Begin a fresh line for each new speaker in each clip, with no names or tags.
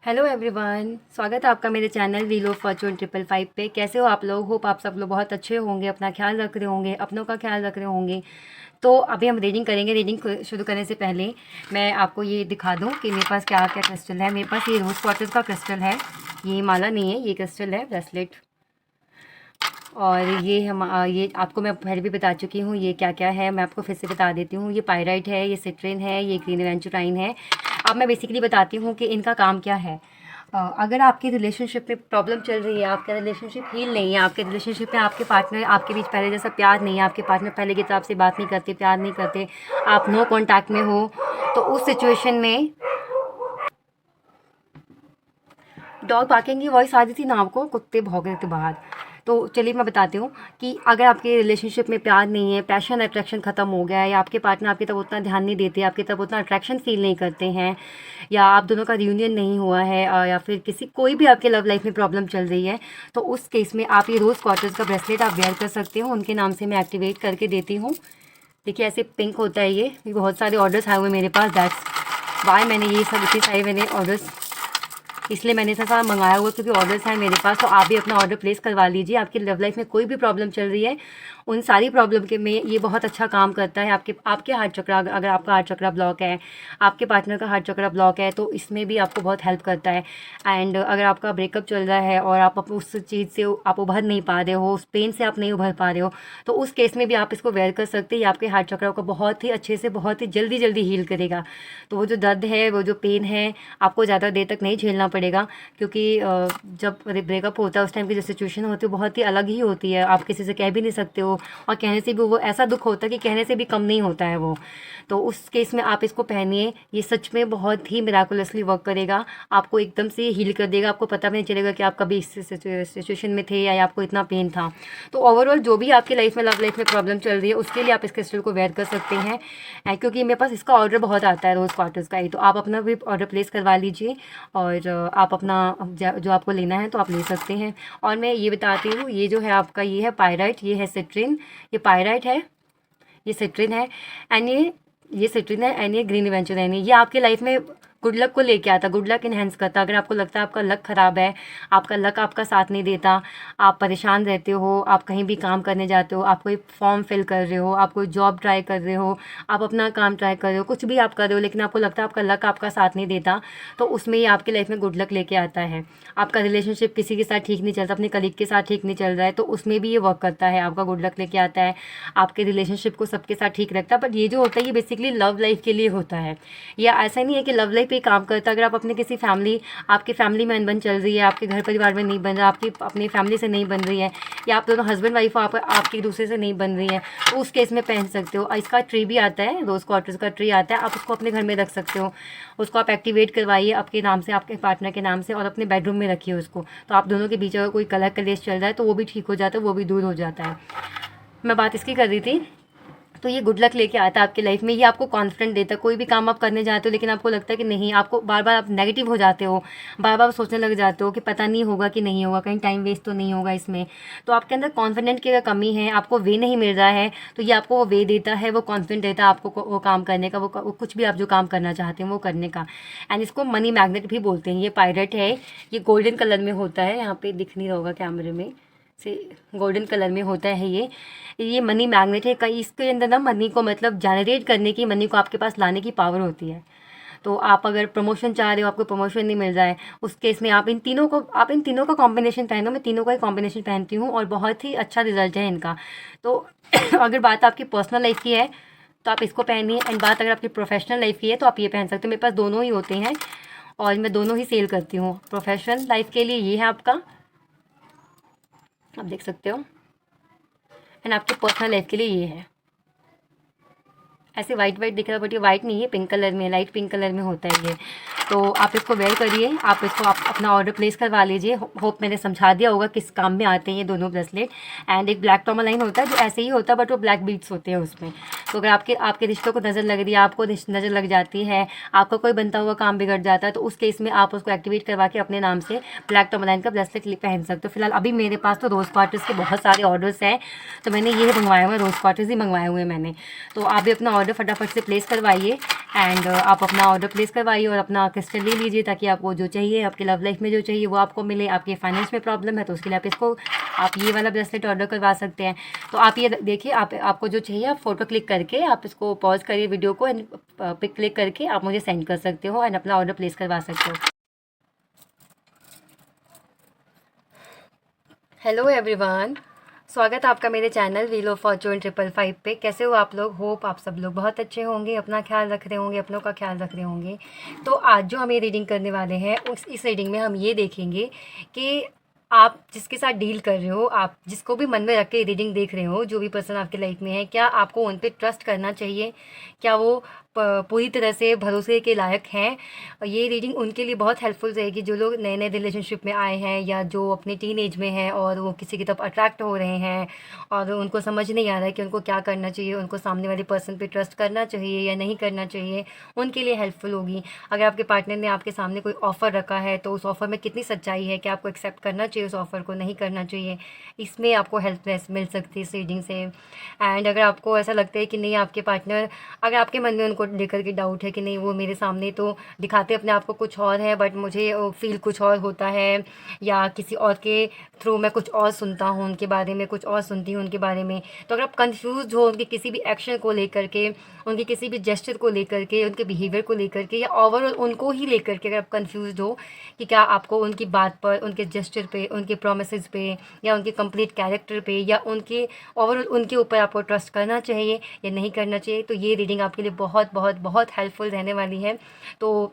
Hello everyone, स्वागत है आपका मेरे चैनल व्हील ऑफ फॉर्चून 555 पे। कैसे हो आप लोग? होप आप सब लोग बहुत अच्छे होंगे, अपना ख्याल रख रहे होंगे, अपनों का ख्याल रख रहे होंगे। तो अभी हम रीडिंग करेंगे। रीडिंग शुरू करने से पहले मैं आपको ये दिखा दूं कि मेरे पास क्या क्या क्रिस्टल है। मेरे पास ये रोज़ क्वार्टज का क्रिस्टल है। ये माला नहीं है, ये क्रिस्टल है, ब्रेसलेट। और ये आपको मैं पहले भी बता चुकी हूँ ये क्या क्या है। मैं आपको फिर से बता देती हूँ। ये पायराइट है, ये सिट्रिन है, ये ग्रीन एवेंचुराइन है। अब मैं बेसिकली बताती हूँ कि इनका काम क्या है। अगर आपके रिलेशनशिप में प्रॉब्लम चल रही है, आपका रिलेशनशिप हील नहीं है, आपके रिलेशनशिप में आपके पार्टनर आपके बीच पहले जैसा प्यार नहीं है, आपके पार्टनर पहले की तरह आपसे बात नहीं करते, प्यार नहीं करते, आप नो कॉन्टैक्ट में हो, तो उस सिचुएशन में डॉग बार्किंग की वॉइस आ रही थी ना आपको? कुत्ते भौंक रहे थे बाहर। तो चलिए मैं बताती हूँ कि अगर आपके रिलेशनशिप में प्यार नहीं है, पैशन अट्रैक्शन ख़त्म हो गया है, या आपके पार्टनर आपकी तरफ उतना ध्यान नहीं देते, आपकी तरफ उतना अट्रैक्शन फील नहीं करते हैं, या आप दोनों का रियूनियन नहीं हुआ है, या फिर कोई भी आपके लव लाइफ में प्रॉब्लम चल रही है, तो उस केस में आप ये रोज़ क्वार्टर्स का ब्रेसलेट आप वेयर कर सकते हो। उनके नाम से मैं एक्टिवेट करके देती हूँ। देखिए ऐसे पिंक होता है ये बहुत सारे ऑर्डर्स आए हुए मेरे पास। दैट्स वाई मैंने ये सब इतने सारे मैंने ऑर्डर्स इसलिए मैंने इतना सारा मंगाया हुआ, क्योंकि ऑर्डर्स हैं मेरे पास। तो आप भी अपना ऑर्डर प्लेस करवा लीजिए। आपकी लव लाइफ में कोई भी प्रॉब्लम चल रही है, उन सारी प्रॉब्लम के में ये बहुत अच्छा काम करता है। आपके हार्ट चक्रा, अगर आपका हार्ट चक्रा ब्लॉक है, आपके पार्टनर का हार्ट चक्रा ब्लॉक है, तो इसमें भी आपको बहुत हेल्प करता है। एंड अगर आपका ब्रेकअप चल रहा है और आप उस चीज़ से आप उभर नहीं पा रहे हो, उस पेन से आप नहीं उभर पा रहे हो, तो उस केस में भी आप इसको वेयर कर सकते हैं। ये आपके हार्ट चक्रा को बहुत ही अच्छे से, बहुत ही जल्दी जल्दी हील करेगा। तो वो जो दर्द है, वो जो पेन है, आपको ज़्यादा देर तक नहीं झेलना पड़ेगा। क्योंकि जब ब्रेकअप होता है उस टाइम की जो सिचुएशन होती है बहुत ही अलग ही होती है। आप किसी से कह भी नहीं सकते हो, और कहने से भी वो ऐसा दुख होता है कि कहने से भी कम नहीं होता है वो। तो उस केस में आप इसको पहनिए। ये सच में बहुत ही मिराकुलसली वर्क करेगा। आपको एकदम से हील कर देगा। आपको पता भी नहीं चलेगा कि आप कभी इस सिचुएशन में थे, या आपको इतना पेन था। तो ओवरऑल जो भी आपकी लाइफ में, लव लाइफ में प्रॉब्लम चल रही है, उसके लिए आप इस क्रिस्टल को वेयर कर सकते हैं। क्योंकि मेरे पास इसका ऑर्डर बहुत आता है, रोज़ क्वार्टर्स का ही। तो आप अपना भी ऑर्डर प्लेस करवा लीजिए, और आप अपना जो आपको लेना है तो आप ले सकते हैं। और मैं ये बताती हूँ, ये जो है आपका, ये है पायराइट, ये है सिट्रिन। ये पायराइट है, ये सिट्रिन है, एंड ये सिट्रिन है, एंड ये ग्रीन एवेंचुराइन है। ये आपके लाइफ में गुड लक को लेके आता, गुड लक इन्हेंस करता। अगर आपको लगता है आपका लक ख़राब है, आपका लक आपका साथ नहीं देता, आप परेशान रहते हो, आप कहीं भी काम करने जाते हो, आप कोई फॉर्म फिल कर रहे हो, आप कोई जॉब ट्राई कर रहे हो, आप अपना काम ट्राई कर रहे हो, कुछ भी आप कर रहे हो, लेकिन आपको लगता है आपका लक आपका साथ नहीं देता, तो उसमें ये आपकी लाइफ में गुड लक लेके आता है। आपका रिलेशनशिप किसी के साथ ठीक नहीं चलता, अपने कलीग के साथ ठीक नहीं चल रहा है, तो उसमें भी ये वर्क करता है, आपका गुड लक लेके आता है, आपके रिलेशनशिप को सबके साथ ठीक रखता है। बट ये जो होता है ये बेसिकली लव लाइफ के लिए होता है। या ऐसा नहीं है कि लव लाइफ पे काम करता है। अगर आप अपने किसी फैमिली, आपकी फैमिली में अनबन चल रही है, आपके घर परिवार में नहीं बन रहा, आपकी अपनी फैमिली से नहीं बन रही है, या आप दोनों हस्बैंड वाइफ हो, आप आपकी एक दूसरे से नहीं बन रही है, तो उस केस में पहन सकते हो। इसका ट्री भी आता है, रोज़ क्वार्टर्स का ट्री आता है, आप उसको अपने घर में रख सकते हो। उसको आप एक्टिवेट करवाइए आपके नाम से, आपके पार्टनर के नाम से, और अपने बेडरूम में रखिए उसको। तो आप दोनों के बीच अगर कोई कलह कलेश चल रहा है तो वो भी ठीक हो जाता है, वो भी दूर हो जाता है। मैं बात इसकी कर रही थी। तो ये गुड लक लेके आता है आपकी लाइफ में। ये आपको कॉन्फिडेंट देता है। कोई भी काम आप करने जाते हो, लेकिन आपको लगता है कि नहीं, आपको बार बार आप नेगेटिव हो जाते हो, बार बार सोचने लग जाते हो कि पता नहीं होगा कि नहीं होगा, कहीं टाइम वेस्ट तो नहीं होगा इसमें। तो आपके अंदर कॉन्फिडेंट की अगर कमी है, आपको वे नहीं मिल रहा है, तो ये आपको वो वे देता है, वो कॉन्फिडेंट देता है आपको वो काम करने का, वो कुछ भी आप जो काम करना चाहते हैं वो करने का। एंड इसको मनी मैग्नेट भी बोलते हैं। ये पायरेट है, ये गोल्डन कलर में होता है, यहाँ पे दिख नहीं रहा होगा कैमरे में से, गोल्डन कलर में होता है ये मनी मैग्नेट है। कई इसके अंदर ना मनी को मतलब जनरेट करने की, मनी को आपके पास लाने की पावर होती है। तो आप अगर प्रमोशन चाह रहे हो, आपको प्रमोशन नहीं मिल रहा है, उस केस में आप इन तीनों का कॉम्बिनेशन पहनो। मैं तीनों का ही कॉम्बिनेशन पहनती हूँ, और बहुत ही अच्छा रिजल्ट है इनका। तो अगर बात आपकी पर्सनल लाइफ की है तो आप इसको पहनिए, एंड बात अगर आपकी प्रोफेशनल लाइफ की है तो आप ये पहन सकते हो। मेरे पास दोनों ही होते हैं, और मैं दोनों ही सेल करती हूँ। प्रोफेशनल लाइफ के लिए ये है आपका, आप देख सकते हो, एंड आपके पर्सनल लाइफ के लिए ये है। ऐसे वाइट वाइट दिख रहा है, बट ये वाइट नहीं है, पिंक कलर में, लाइट पिंक कलर में होता है ये। तो आप इसको वेयर करिए, आप इसको आप अपना ऑर्डर प्लेस करवा लीजिए। होप मैंने समझा दिया होगा किस काम में आते हैं ये दोनों ब्रेसलेट। एंड एक ब्लैक टॉर्मलाइन होता है जो ऐसे ही होता है, बट वो ब्लैक बीड्स होते हैं उसमें। तो अगर आपके रिश्तों को नज़र लग रही है, आपको नज़र लग जाती है, आपका कोई बनता हुआ काम बिगड़ जाता है, तो उस केस में आप उसको एक्टिवेट करवा के अपने नाम से ब्लैक टॉर्मलाइन का ब्रेसलेट पहन सकते हो। फिलहाल अभी मेरे पास तो रोज़ क्वार्टर्स के बहुत सारे ऑर्डर्स हैं, तो मैंने ये मंगवाए हुए हैं, रोज़ क्वार्टर्स ही मंगवाए हुए हैं मैंने। तो आप भी अपना ऑर्डर फटाफट से प्लेस करवाइए एंड आप अपना ऑर्डर प्लेस करवाइए और अपना क्रिस्टल ले लीजिए, ताकि आपको जो चाहिए, आपके लव लाइफ में जो चाहिए वो आपको मिले। आपके फाइनेंस में प्रॉब्लम है तो उसके लिए आप ये वाला ब्रेसलेट ऑर्डर करवा सकते हैं। तो आप ये देखिए, आपको जो चाहिए आप फ़ोटो क्लिक करके आप इसको पॉज करिए वीडियो को एंड पिक क्लिक करके आप मुझे सेंड कर सकते हो एंड अपना ऑर्डर प्लेस करवा सकते हो। हेलो एवरीवन, स्वागत है आपका मेरे चैनल व्हील ऑफ फॉर्चून 555 पे। कैसे हो आप लोग? होप आप सब लोग बहुत अच्छे होंगे, अपना ख्याल रख रहे होंगे, अपनों का ख्याल रख रहे होंगे। तो आज जो हम ये रीडिंग करने वाले हैं इस रीडिंग में हम ये देखेंगे कि आप जिसके साथ डील कर रहे हो, आप जिसको भी मन में रख के रीडिंग देख रहे हो, जो भी पर्सन आपके लाइफ में है, क्या आपको उन पे ट्रस्ट करना चाहिए? क्या वो पूरी तरह से भरोसे के लायक हैं? और ये रीडिंग उनके लिए बहुत हेल्पफुल रहेगी जो लोग नए नए रिलेशनशिप में आए हैं या जो अपने टीन एज में हैं और वो किसी की तरफ अट्रैक्ट हो रहे हैं और उनको समझ नहीं आ रहा है कि उनको क्या करना चाहिए, उनको सामने वाले पर्सन पे ट्रस्ट करना चाहिए या नहीं करना चाहिए। उनके लिए हेल्पफुल होगी। अगर आपके पार्टनर ने आपके सामने कोई ऑफ़र रखा है तो उस ऑफ़र में कितनी सच्चाई है, क्या आपको एक्सेप्ट करना चाहिए उस ऑफ़र को, नहीं करना चाहिए, इसमें आपको हेल्प मिल सकती है इस रीडिंग से। एंड अगर आपको ऐसा लगता है कि नहीं, आपके पार्टनर, अगर आपके मन में उनको लेकर के डाउट है कि नहीं, वो मेरे सामने तो दिखाते अपने आप को कुछ और है बट मुझे फील कुछ और होता है, या किसी और के थ्रू मैं कुछ और सुनता हूँ उनके बारे में, कुछ और सुनती हूँ उनके बारे में। तो अगर आप कंफ्यूज हो उनके किसी भी एक्शन को लेकर के, उनके किसी भी जेस्चर को लेकर के, उनके बिहेवियर को लेकर के, या ओवरऑल उनको ही लेकर के अगर आप कंफ्यूज हो कि क्या आपको उनकी बात पर, उनके जेस्चर पे, उनके प्रोमिसेस पे, या उनके कंप्लीट कैरेक्टर पे, या उनके ओवरऑल उनके ऊपर आपको ट्रस्ट करना चाहिए या नहीं करना चाहिए, तो ये रीडिंग आपके लिए बहुत बहुत बहुत हेल्पफुल रहने वाली है। तो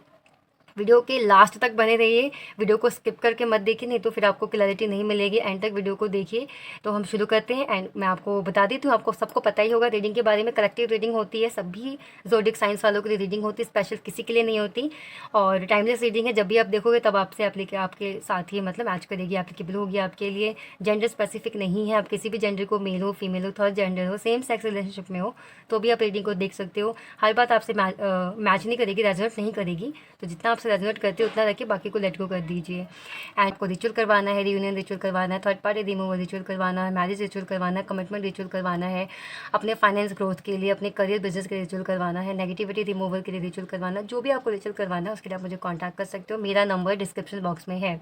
वीडियो के लास्ट तक बने रहिए, वीडियो को स्किप करके मत देखिए, नहीं तो फिर आपको क्लैरिटी नहीं मिलेगी। एंड तक वीडियो को देखिए। तो हम शुरू करते हैं। एंड मैं आपको बता देती हूँ, आपको सबको पता ही होगा रीडिंग के बारे में, कलेक्टिव रीडिंग होती है, सभी ज़ोडिक साइंस वालों के लिए रीडिंग होती है, स्पेशल किसी के लिए नहीं होती। और टाइमलेस रीडिंग है, जब भी आप देखोगे तब आपसे आपके साथ ही मतलब मैच करेगी, एप्लीकेबल होगी आपके लिए। जेंडर स्पेसिफिक नहीं है, आप किसी भी जेंडर को, मेल हो, फीमेल हो, थर्ड जेंडर हो, सेम सेक्स रिलेशनशिप में हो तो भी आप रीडिंग को देख सकते हो। हर बात आपसे मैच नहीं करेगी, रेजोनेट नहीं करेगी, तो जितना आपसे रेजोनेट करते हो उतना रखिए, बाकी को लेट गो कर दीजिए। एंड को रिचुअल करवाना है, रियूनियन रिचुअल करवाना है, थर्ड पार्टी रिमूवल रिचुअल करवाना है, मैरिज रिचुअल करवाना है, कमिटमेंट रिचुअल करवाना है, अपने फाइनेंस ग्रोथ के लिए, अपने करियर बिजनेस के लिए रिचुअल करवाना है, नेगेटिविटी रिमूवल के लिए रिचुअल करवाना है, जो भी आपको रिचुअल करवाना है उसके लिए आप मुझे कॉन्टैक्ट कर सकते हो। मेरा नंबर डिस्क्रिप्शन बॉक्स में है।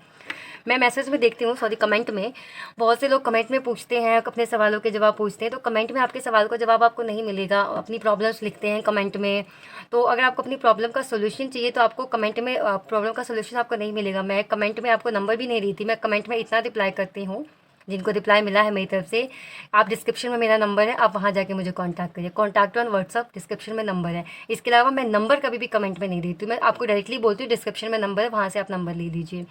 मैं मैसेज में देखती हूँ, सॉरी कमेंट में, बहुत से लोग कमेंट में पूछते हैं, अपने सवालों के जवाब पूछते हैं, तो कमेंट में आपके सवाल का जवाब आपको नहीं मिलेगा। अपनी प्रॉब्लम्स लिखते हैं कमेंट में, तो अगर आपको अपनी प्रॉब्लम का सोल्यूशन चाहिए तो आपको कमेंट में प्रॉब्लम का सोल्यूशन आपको नहीं मिलेगा। मैं कमेंट में आपको नंबर भी नहीं दी थी, मैं कमेंट में इतना रिप्लाई करती हूँ, जिनको रिप्लाई मिला है मेरी तरफ से। आप डिस्क्रिप्शन में मेरा नंबर है, आप वहाँ जाके मुझे कांटेक्ट करिए। कांटेक्ट ऑन व्हाट्सअप डिस्क्रिप्शन में नंबर है। इसके अलावा मैं नंबर कभी भी कमेंट में नहीं देती हूँ, मैं आपको डायरेक्टली बोलती हूँ डिस्क्रिप्शन में नंबर है, वहाँ से आप नंबर ले लीजिए।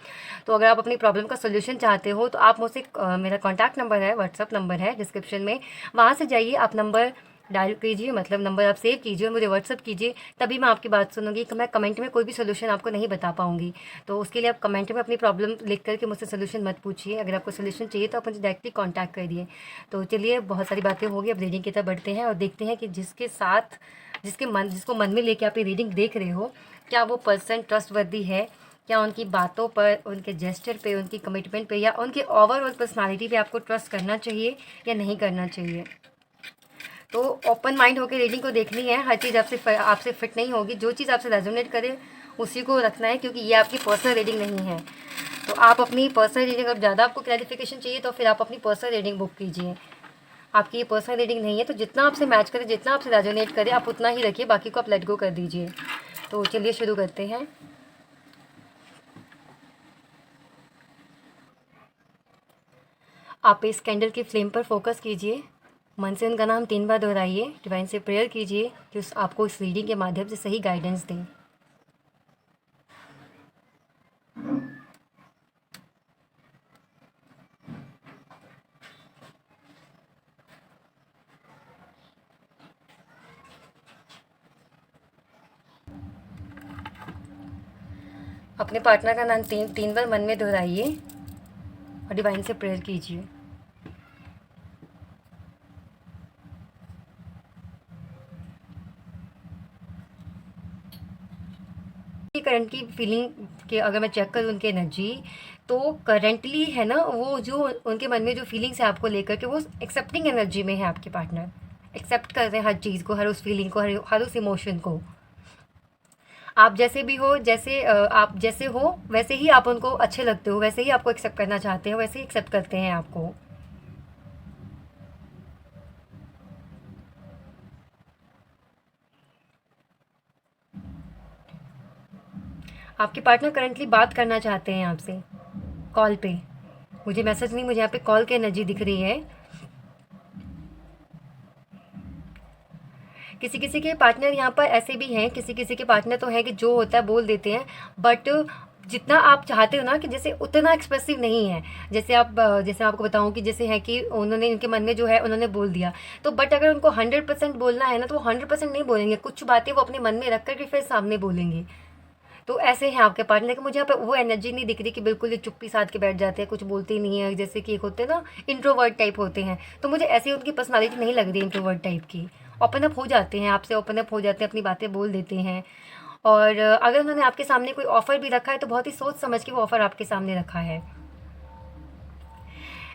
तो अगर आप अपनी प्रॉब्लम का सोल्यूशन चाहते हो तो आप मुझसे मेरा कॉन्टैक्ट नंबर है, व्हाट्सअप नंबर है डिस्क्रिप्शन में, वहाँ से जाइए, आप नंबर डायल कीजिए, मतलब नंबर आप सेव कीजिए और मुझे व्हाट्सअप कीजिए, तभी मैं आपकी बात सुनूंगी। कि मैं कमेंट में कोई भी सोल्यूशन आपको नहीं बता पाऊंगी, तो उसके लिए आप कमेंट में अपनी प्रॉब्लम लिख करके मुझसे सोल्यूशन मत पूछिए। अगर आपको सोल्यूशन चाहिए तो आप मुझे डायरेक्टली कॉन्टैक्ट करिए। तो चलिए, बहुत सारी बातें होगी, अब रीडिंग की तरफ बढ़ते हैं और देखते हैं कि जिसको मन में लेके आप ये रीडिंग देख रहे हो, क्या वो पर्सन ट्रस्टवर्दी है? क्या उनकी बातों पर, उनके जेस्चर पे, उनकी कमिटमेंट पे, या उनके ओवरऑल पर्सनालिटी पे आपको ट्रस्ट करना चाहिए या नहीं करना चाहिए? तो ओपन माइंड होकर रीडिंग को देखनी है। हर चीज़ आपसे फिट नहीं होगी, जो चीज़ आपसे रेजोनेट करे उसी को रखना है, क्योंकि ये आपकी पर्सनल रीडिंग नहीं है। तो आप अपनी पर्सनल रीडिंग, अगर ज़्यादा आपको क्लैरिफिकेशन चाहिए तो फिर आप अपनी पर्सनल रीडिंग बुक कीजिए। आपकी ये पर्सनल रीडिंग नहीं है, तो जितना आपसे मैच करे, जितना आपसे रेजोनेट करे, आप उतना ही रखिए, बाकी को आप लेट गो कर दीजिए। तो चलिए शुरू करते हैं। आप इस कैंडल की फ्लेम पर फोकस कीजिए, मन से उनका नाम 3 बार दोहराइए, डिवाइन से प्रेयर कीजिए कि आपको इस रीडिंग के माध्यम से सही गाइडेंस दें। अपने पार्टनर का नाम तीन बार मन में दोहराइए और डिवाइन से प्रेयर कीजिए। करंट की फीलिंग के अगर मैं चेक करूँ उनकी एनर्जी, तो करंटली है ना, वो जो उनके मन में जो फीलिंग्स है आपको लेकर के, वो एक्सेप्टिंग एनर्जी में है आपके पार्टनर। एक्सेप्ट कर रहे हैं हर चीज़ को, हर उस फीलिंग को, हर उस इमोशन को। आप जैसे भी हो, जैसे आप जैसे हो वैसे ही आप उनको अच्छे लगते हो, वैसे ही आपको एक्सेप्ट करना चाहते हैं, वैसे ही एक्सेप्ट करते हैं आपको। आपके पार्टनर करंटली बात करना चाहते हैं आपसे कॉल पे। मुझे मैसेज नहीं, मुझे यहाँ पे कॉल की एनर्जी दिख रही है। किसी किसी के पार्टनर यहाँ पर ऐसे भी हैं, किसी किसी के पार्टनर तो हैं कि जो होता है बोल देते हैं, बट जितना आप चाहते हो ना कि जैसे उतना एक्सप्रेसिव नहीं है। जैसे आप जैसे मैं आपको बताऊं कि जैसे है कि उन्होंने इनके मन में जो है उन्होंने बोल दिया, तो बट अगर उनको 100% बोलना है ना, तो वो 100% नहीं बोलेंगे, कुछ बातें वो अपने मन में रख कर के फिर सामने बोलेंगे। तो ऐसे हैं आपके पार्टनर, लेकिन मुझे यहाँ पे वो एनर्जी नहीं दिख रही कि बिल्कुल ये चुप्पी साध के बैठ जाते हैं, कुछ बोलते ही नहीं है, जैसे कि एक होते हैं ना इंट्रोवर्ट टाइप होते हैं। तो मुझे ऐसी उनकी पर्सनालिटी नहीं लग रही इंट्रोवर्ट टाइप की। ओपन अप हो जाते हैं आपसे, ओपन अप हो जाते हैं, अपनी बातें बोल देते हैं। और अगर उन्होंने आपके सामने कोई ऑफ़र भी रखा है तो बहुत ही सोच समझ के वो ऑफ़र आपके सामने रखा है।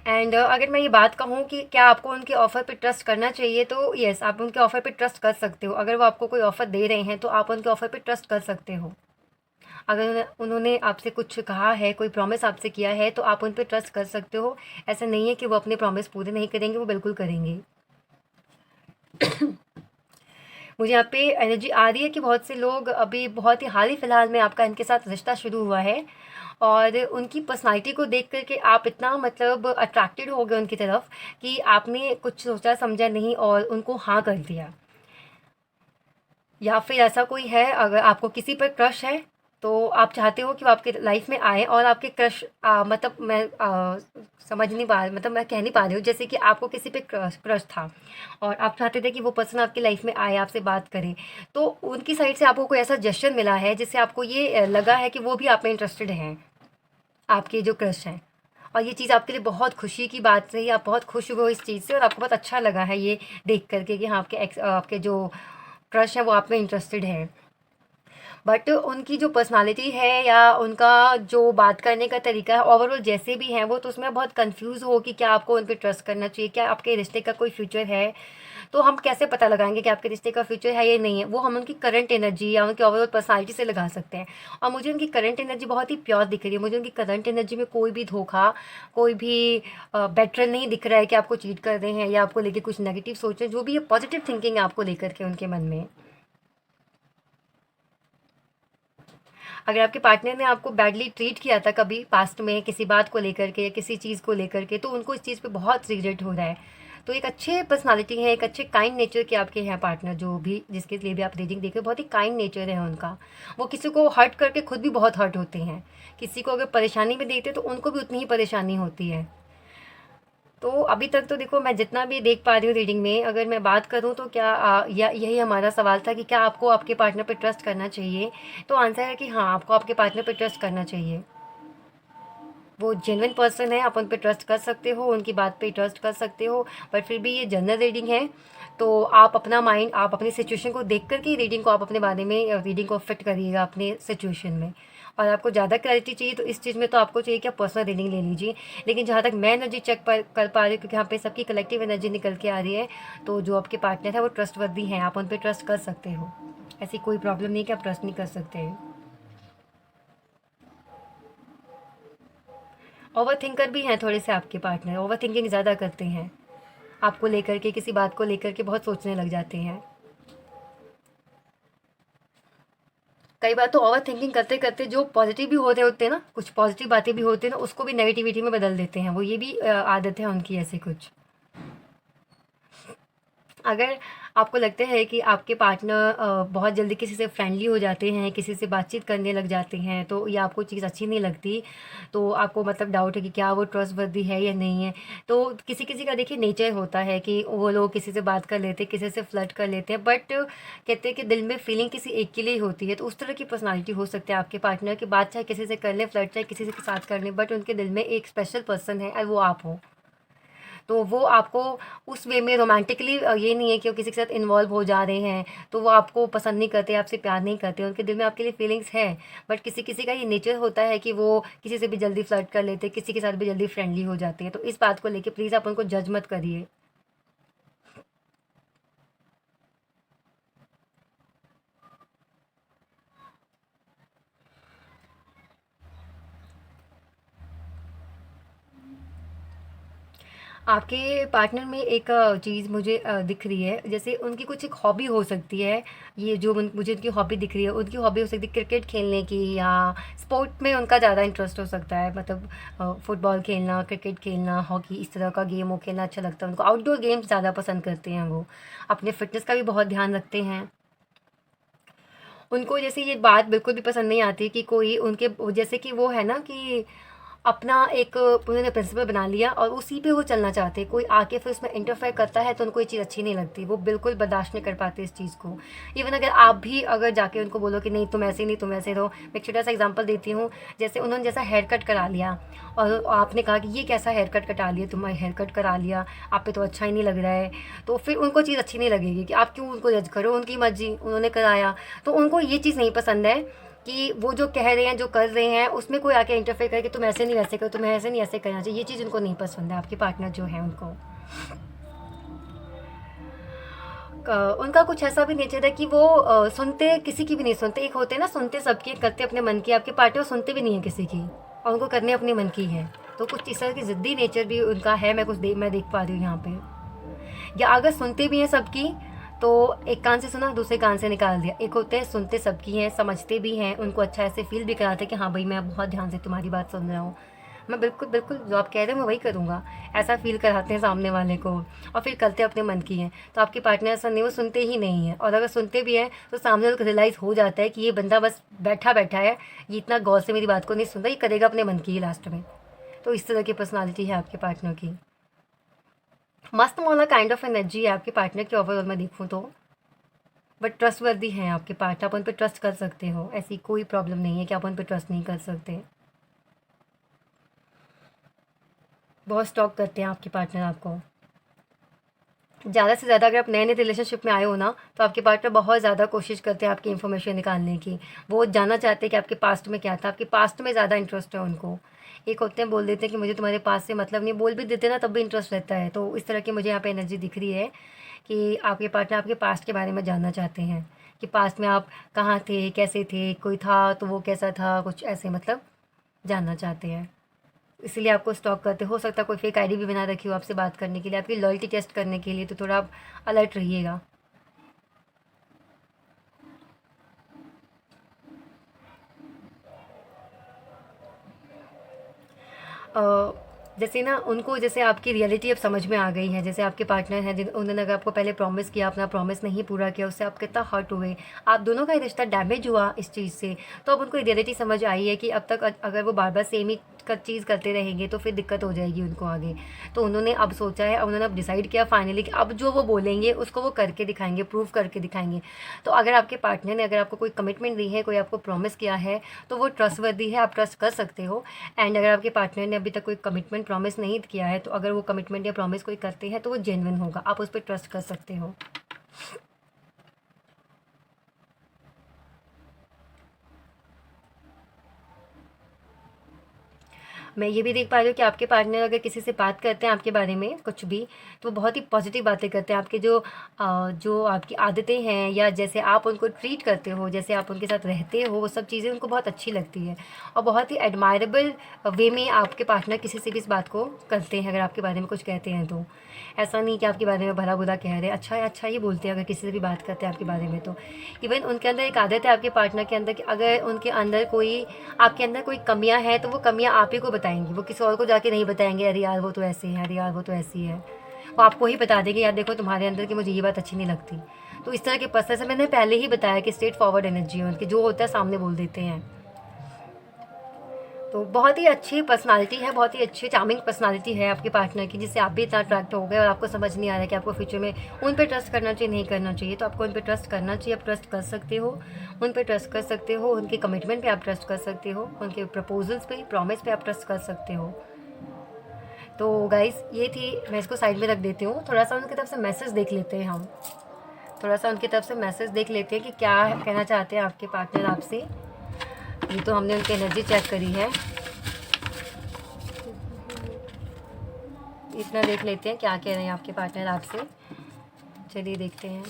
एंड अगर मैं ये बात कहूँ कि क्या आपको उनके ऑफ़र पे ट्रस्ट करना चाहिए, तो येस, आप उनके ऑफ़र पे ट्रस्ट कर सकते हो। अगर वो आपको कोई ऑफ़र दे रहे हैं तो आप उनके ऑफ़र पे ट्रस्ट कर सकते हो। अगर उन्होंने आपसे कुछ कहा है, कोई प्रॉमिस आपसे किया है, तो आप उन पे ट्रस्ट कर सकते हो। ऐसा नहीं है कि वो अपने प्रॉमिस पूरे नहीं करेंगे, वो बिल्कुल करेंगे। मुझे यहाँ पे एनर्जी आ रही है कि बहुत से लोग अभी बहुत ही हाल ही फिलहाल में आपका इनके साथ रिश्ता शुरू हुआ है, और उनकी पर्सनालिटी को देख कर के आप इतना मतलब अट्रैक्टेड हो गए उनकी तरफ कि आपने कुछ सोचा समझा नहीं और उनको हाँ कर दिया। या फिर ऐसा कोई है, अगर आपको किसी पर क्रश है तो आप चाहते हो कि वो आपके लाइफ में आए, और आपके क्रश मतलब मैं समझ नहीं पा, मतलब मैं कह नहीं पा रही हूँ, जैसे कि आपको किसी पे क्रश क्रश था और आप चाहते थे कि वो पर्सन आपकी लाइफ में आए, आपसे बात करे, तो उनकी साइड से आपको कोई ऐसा जेस्चर मिला है जिससे आपको ये लगा है कि वो भी आप में इंटरेस्टेड हैं, आपके जो क्रश हैं। और ये चीज़ आपके लिए बहुत खुशी की बात रही, आप बहुत खुश हुए हो इस चीज़ से, और आपको बहुत अच्छा लगा है ये देख करके कि हाँ, आपके जो क्रश है वो आप में इंटरेस्टेड है। बट उनकी जो पर्सनालिटी है या उनका जो बात करने का तरीका है, ओवरऑल जैसे भी हैं वो, तो उसमें बहुत कंफ्यूज हो कि क्या आपको उन पे ट्रस्ट करना चाहिए, क्या आपके रिश्ते का कोई फ्यूचर है। तो हम कैसे पता लगाएंगे कि आपके रिश्ते का फ्यूचर है या नहीं है? वो हम उनकी करंट एनर्जी या उनकी ओवरऑल पर्सनालिटी से लगा सकते हैं। और मुझे उनकी करंट एनर्जी बहुत ही प्योर दिख रही है, मुझे उनकी करंट एनर्जी में कोई भी धोखा, कोई भी बेटर नहीं दिख रहा है कि आपको चीट कर रहे हैं या आपको लेके कुछ नेगेटिव सोच रहे हैं। जो भी ये पॉजिटिव थिंकिंग है आपको लेकर के उनके मन में। अगर आपके पार्टनर ने आपको बैडली ट्रीट किया था कभी पास्ट में किसी बात को लेकर के या किसी चीज़ को लेकर के, तो उनको इस चीज़ पे बहुत रिग्रेट हो रहा है। तो एक अच्छे पर्सनालिटी है, एक अच्छे काइंड नेचर के आपके हैं पार्टनर, जो भी जिसके लिए भी आप रीडिंग देख रहे हो, बहुत ही काइंड नेचर है उनका। वो किसी को हर्ट करके खुद भी बहुत हर्ट होते हैं। किसी को अगर परेशानी में देखते तो उनको भी उतनी ही परेशानी होती है। तो अभी तक तो देखो, मैं जितना भी देख पा रही हूँ रीडिंग में, अगर मैं बात करूँ तो क्या या यही हमारा सवाल था कि क्या आपको आपके पार्टनर पे ट्रस्ट करना चाहिए? तो आंसर है कि हाँ, आपको आपके पार्टनर पे ट्रस्ट करना चाहिए। वो जेन्युइन पर्सन है, आप उन पे ट्रस्ट कर सकते हो, उनकी बात पे ट्रस्ट कर सकते हो। बट फिर भी ये जनरल रीडिंग है, तो आप अपना माइंड, आप अपनी सिचुएशन को देख कर के रीडिंग को आप अपने बारे में रीडिंग को फिट करिएगा अपने सिचुएशन में। और आपको ज़्यादा क्लैरिटी चाहिए तो इस चीज़ में तो आपको चाहिए कि आप पर्सनल रीडिंग ले लीजिए। लेकिन जहाँ तक मैं एनर्जी चेक कर पा रही हूँ, क्योंकि यहाँ पे सबकी कलेक्टिव एनर्जी निकल के आ रही है, तो जो आपके पार्टनर है वो ट्रस्टवर्दी हैं, आप उन पर ट्रस्ट कर सकते हो। ऐसी कोई प्रॉब्लम नहीं कि आप ट्रस्ट नहीं कर सकते। ओवर थिंकर भी हैं थोड़े से आपके पार्टनर, ओवर थिंकिंग ज़्यादा करते हैं, आपको लेकर के, किसी बात को लेकर के बहुत सोचने लग जाते हैं। कई बार तो ओवर थिंकिंग करते करते जो पॉजिटिव भी हो रहे होते हैं ना, कुछ पॉजिटिव बातें भी होती हैं ना, उसको भी नेगेटिविटी में बदल देते हैं वो, ये भी आदत है उनकी ऐसे कुछ। अगर आपको लगता है कि आपके पार्टनर बहुत जल्दी किसी से फ्रेंडली हो जाते हैं, किसी से बातचीत करने लग जाते हैं, तो ये आपको चीज़ अच्छी नहीं लगती, तो आपको मतलब डाउट है कि क्या वो ट्रस्टवर्दी है या नहीं है। तो किसी किसी का देखिए नेचर होता है कि वो लोग किसी से बात कर लेते हैं, किसी से फ्लर्ट कर लेते हैं, बट कहते हैं कि दिल में फीलिंग किसी एक के लिए ही होती है। तो उस तरह की पर्सनालिटी हो सकती है आपके पार्टनर की, बात चाहे किसी से कर ले, फ्लर्ट चाहे किसी के साथ कर ले, बट उनके दिल में एक स्पेशल पर्सन है और वो आप हो। तो वो आपको उस वे में रोमांटिकली, ये नहीं है कि वो किसी के साथ इन्वॉल्व हो जा रहे हैं, तो वो आपको पसंद नहीं करते, आपसे प्यार नहीं करते, उनके दिल में आपके लिए फीलिंग्स है। बट किसी किसी का ये नेचर होता है कि वो किसी से भी जल्दी फ्लर्ट कर लेते हैं, किसी के साथ भी जल्दी फ्रेंडली हो जाते हैं। तो इस बात को लेके प्लीज़ आप उनको जज मत करिए। आपके पार्टनर में एक चीज़ मुझे दिख रही है, जैसे उनकी कुछ एक हॉबी हो सकती है। ये जो मुझे उनकी हॉबी दिख रही है, उनकी हॉबी हो सकती है क्रिकेट खेलने की, या स्पोर्ट में उनका ज़्यादा इंटरेस्ट हो सकता है, मतलब फुटबॉल खेलना, क्रिकेट खेलना, हॉकी, इस तरह का गेम हो खेलना अच्छा लगता है उनको। आउटडोर गेम्स ज़्यादा पसंद करते हैं वो। अपने फिटनेस का भी बहुत ध्यान रखते हैं। उनको जैसे ये बात बिल्कुल भी पसंद नहीं आती कि कोई उनके, जैसे कि वो है ना कि अपना एक उन्होंने प्रिंसिपल बना लिया और उसी पे वो चलना चाहते हैं। कोई आके फिर उसमें इंटरफेयर करता है तो उनको ये चीज़ अच्छी नहीं लगती, वो बिल्कुल बर्दाश्त नहीं कर पाते इस चीज़ को। इवन अगर आप भी अगर जाके उनको बोलो कि नहीं तुम ऐसे नहीं, तुम ऐसे रहो। मैं एक छोटा सा एग्जांपल देती हूँ। जैसे उन्होंने जैसा हेयर कट करा लिया और आपने कहा कि ये कैसा हेयर कट कटा लिया, तुम्हारा हेयर कट करा लिया, आप पे तो अच्छा ही नहीं लग रहा है, तो फिर उनको चीज़ अच्छी नहीं लगेगी कि आप क्यों उनको जज करो, उनकी मर्जी, उन्होंने कराया। तो उनको ये चीज़ नहीं पसंद है कि वो जो कह रहे हैं, जो कर रहे हैं, उसमें कोई आके इंटरफेयर करे कि तुम ऐसे नहीं वैसे करो, तुम्हें ऐसे नहीं ऐसे करना चाहिए। ये चीज़ उनको नहीं पसंद है, आपके पार्टनर जो है उनको। उनका कुछ ऐसा भी नेचर है कि वो सुनते किसी की भी नहीं सुनते। एक होते हैं ना सुनते सबकी, करते अपने मन की। आपके पार्टनर सुनते भी नहीं है किसी की, और उनको करने अपने मन की है। तो कुछ इस तरह की ज़िद्दी नेचर भी उनका है, मैं देख पा रही हूँ यहाँ पे। या अगर सुनते भी हैं सबकी, तो एक कान से सुना, दूसरे कान से निकाल दिया। एक होते हैं सुनते सबकी हैं, समझते भी हैं, उनको अच्छा ऐसे फील भी कराते हैं कि हाँ भाई मैं बहुत ध्यान से तुम्हारी बात सुन रहा हूँ, मैं बिल्कुल बिल्कुल जो आप कह रहे हो मैं वही करूँगा, ऐसा फील कराते हैं सामने वाले को, और फिर करते अपने मन की हैं। तो आपके पार्टनर ऐसा नहीं, वो सुनते ही नहीं है, और अगर सुनते भी हैं तो सामने वाले को रियलाइज़ हो जाता है कि ये बंदा बस बैठा बैठा है, ये इतना गौर से मेरी बात को नहीं सुनता, ये करेगा अपने मन की ही लास्ट में। तो इस तरह की पर्सनालिटी है आपके पार्टनर की। मस्त मौला काइंड ऑफ एनर्जी है आपके पार्टनर की ओवरऑल मैं देखूँ तो। बट ट्रस्टवर्दी हैं आपके पार्टनर, आप उन पर ट्रस्ट कर सकते हो। ऐसी कोई प्रॉब्लम नहीं है कि आप उन पर ट्रस्ट नहीं कर सकते। बहुत स्टॉक करते हैं आपके पार्टनर आपको। ज़्यादा से ज़्यादा अगर आप नए नए रिलेशनशिप में आए हो ना, तो आपके पार्टनर बहुत ज़्यादा कोशिश करते हैं आपकी इन्फॉर्मेशन निकालने की। वो जानना चाहते हैं कि आपके पास्ट में क्या था, आपके पास्ट में ज़्यादा इंटरेस्ट है उनको। एक होते हैं बोल देते हैं कि मुझे तुम्हारे पास से मतलब नहीं, बोल भी देते ना तब भी इंटरेस्ट रहता है। तो इस तरह की मुझे यहाँ पे एनर्जी दिख रही है कि आपके पार्टनर आपके पास्ट के बारे में जानना चाहते हैं, कि पास्ट में आप कहाँ थे, कैसे थे, कोई था तो वो कैसा था, कुछ ऐसे मतलब जानना चाहते हैं। इसीलिए आपको स्टॉक करते। हो सकता है कोई फेक आईडी भी बना रखी हो आपसे बात करने के लिए, आपकी लॉयल्टी टेस्ट करने के लिए, तो थोड़ा आप अलर्ट रहिएगा। अ, जैसे ना उनको, जैसे आपकी रियलिटी अब समझ में आ गई है। जैसे आपके पार्टनर हैं जिन, उन्होंने अगर आपको पहले प्रॉमिस किया, अपना प्रॉमिस नहीं पूरा किया, उससे आप कितना हर्ट हुए, आप दोनों का ही रिश्ता डैमेज हुआ इस चीज़ से। तो अब उनको रियलिटी समझ आई है कि अब तक अगर वो बार बार सेम ही चीज़ करते रहेंगे तो फिर दिक्कत हो जाएगी उनको आगे। तो उन्होंने अब सोचा है, उन्होंने अब डिसाइड किया फाइनली कि अब जो वो बोलेंगे उसको वो करके दिखाएंगे, प्रूव करके दिखाएंगे। तो अगर आपके पार्टनर ने अगर आपको कोई कमिटमेंट दी है, कोई आपको प्रॉमिस किया है, तो वो ट्रस्टवर्दी है, आप ट्रस्ट कर सकते हो। एंड अगर आपके पार्टनर ने अभी तक कोई कमिटमेंट प्रॉमिस नहीं किया है, तो अगर वो कमिटमेंट या प्रॉमिस कोई करते हैं तो वो जेन्युइन होगा, आप उस पर ट्रस्ट कर सकते हो। मैं ये भी देख पा रही हूँ कि आपके पार्टनर अगर किसी से बात करते हैं आपके बारे में कुछ भी, तो वो बहुत ही पॉजिटिव बातें करते हैं। आपके जो आपकी आदतें हैं, या जैसे आप उनको ट्रीट करते हो, जैसे आप उनके साथ रहते हो, वो सब चीज़ें उनको बहुत अच्छी लगती है। और बहुत ही एडमायरेबल वे में आपके पार्टनर किसी से भी इस बात को करते हैं, अगर आपके बारे में कुछ कहते हैं तो। ऐसा नहीं कि आपके बारे में भला बुरा कह रहे हैं, अच्छा है अच्छा ही बोलते हैं अगर किसी से भी बात करते हैं आपके बारे में तो। इवन उनके अंदर एक आदत है आपके पार्टनर के अंदर कि अगर उनके अंदर कोई, आपके अंदर कोई कमियां हैं, तो वो कमियां आप ही को बताएंगी, वो किसी और को जाके नहीं बताएंगे, अरे यार वो तो ऐसे है, अरे यार वो तो ऐसी है। वो आपको ही बता देंगे, यार देखो तुम्हारे अंदर की मुझे ये बात अच्छी नहीं लगती। तो इस तरह के पर्सन से मैंने पहले ही बताया कि स्ट्रेट फॉरवर्ड एनर्जी है उनकी, जो होता है सामने बोल देते हैं। तो बहुत ही अच्छी पर्सनालिटी है, बहुत ही अच्छी चार्मिंग पर्सनालिटी है आपके पार्टनर की, जिससे आप भी इतना अट्रैक्ट हो गए और आपको समझ नहीं आ रहा है कि आपको फ्यूचर में उन पर ट्रस्ट करना चाहिए नहीं करना चाहिए। तो आपको उन पर ट्रस्ट करना चाहिए, आप ट्रस्ट कर सकते हो, उन पर ट्रस्ट कर सकते हो, उनके कमिटमेंट पे आप ट्रस्ट कर सकते हो, उनके प्रपोजल्स पे, प्रॉमिस पे आप ट्रस्ट कर सकते हो। तो गाइस ये थी, मैं इसको साइड में रख देती हूँ। थोड़ा सा उनकी तरफ से मैसेज देख लेते हैं हम, थोड़ा सा उनकी तरफ से मैसेज देख लेते हैं कि क्या कहना चाहते हैं आपके पार्टनर आपसे। ये तो हमने उनकी एनर्जी चेक करी है, इतना देख लेते हैं क्या कह रहे हैं आपके पार्टनर आपसे। चलिए देखते हैं।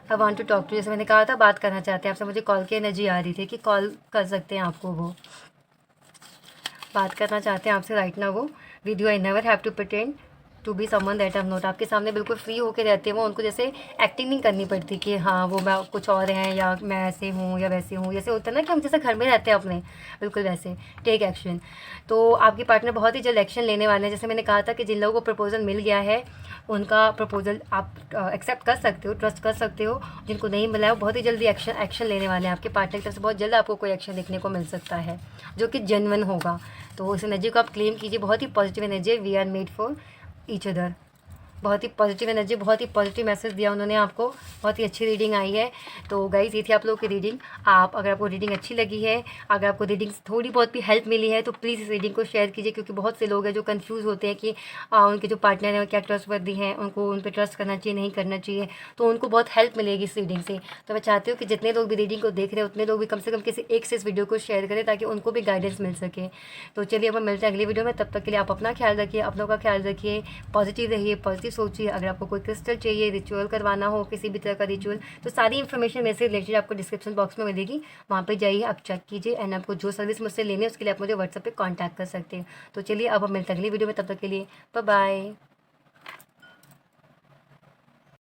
I want to talk to, जैसे मैंने कहा था बात करना चाहते हैं आपसे, मुझे कॉल की एनर्जी आ रही थी कि कॉल कर सकते हैं आपको, वो बात करना चाहते हैं आपसे राइट ना वो। With you I never have to pretend to be someone that I am not. आपके सामने बिल्कुल फ्री होकर रहते हैं वो, उनको जैसे एक्टिंग नहीं करनी पड़ती कि हाँ वो मैं कुछ और हैं या मैं ऐसे हूँ या वैसे हूँ। जैसे होता है ना कि हम जैसे घर में रहते हैं अपने, बिल्कुल वैसे टेक एक्शन। तो आपके पार्टनर बहुत ही जल्द एक्शन लेने वाले हैं। जैसे मैंने कहा था कि जिन लोगों को प्रपोजल मिल गया है उनका प्रपोजल आप एक्सेप्ट कर सकते हो, ट्रस्ट कर सकते हो। जिनको नहीं मिला है वो बहुत ही जल्दी एक्शन लेने वाले हैं। आपके पार्टनर की तरफ से बहुत जल्द आपको कोई एक्शन देखने को मिल सकता है जो कि जेन्युइन होगा। तो उस एनर्जी को आप क्लेम कीजिए, बहुत ही positive energy. We are made for each other. बहुत ही पॉजिटिव एनर्जी, बहुत ही पॉजिटिव मैसेज दिया उन्होंने आपको। बहुत ही अच्छी रीडिंग आई है। तो गाइज़ ये थी आप लोगों की रीडिंग। आप अगर आपको रीडिंग अच्छी लगी है, अगर आपको रीडिंग से थोड़ी बहुत भी हेल्प मिली है तो प्लीज़ इस रीडिंग को शेयर कीजिए, क्योंकि बहुत से लोग हैं जो कंफ्यूज होते हैं कि उनके जो पार्टनर हैं क्या ट्रस्टवर्दी हैं, उनको उन पर ट्रस्ट करना चाहिए नहीं करना चाहिए। तो उनको बहुत हेल्प मिलेगी इस रीडिंग से। तो मैं चाहती हूँ कि जितने लोग भी रीडिंग को देख रहे हैं उतने लोग भी कम से कम किसी एक से इस वीडियो को शेयर करें ताकि उनको भी गाइडेंस मिल सके। तो चलिए अब हम मिलते हैं अगली वीडियो में। तब तक के लिए आप अपना ख्याल रखिए, अपनों का ख्याल रखिए, पॉजिटिव रहिए, पॉजिटिव सोचिए। अगर आपको कोई क्रिस्टल चाहिए, रिचुअल करवाना हो, किसी भी तरह का रिचुअल, तो सारी इन्फॉर्मेशन मेरे से रिलेटेड आपको डिस्क्रिप्शन बॉक्स में मिलेगी। वहाँ पे जाइए, आप चेक कीजिए एंड आपको जो सर्विस मुझसे लेनी है उसके लिए आप मुझे व्हाट्सएप पे कांटेक्ट कर सकते हैं। तो चलिए अब हम मिलते हैं अगली वीडियो में। तब तक के लिए बाय बाय।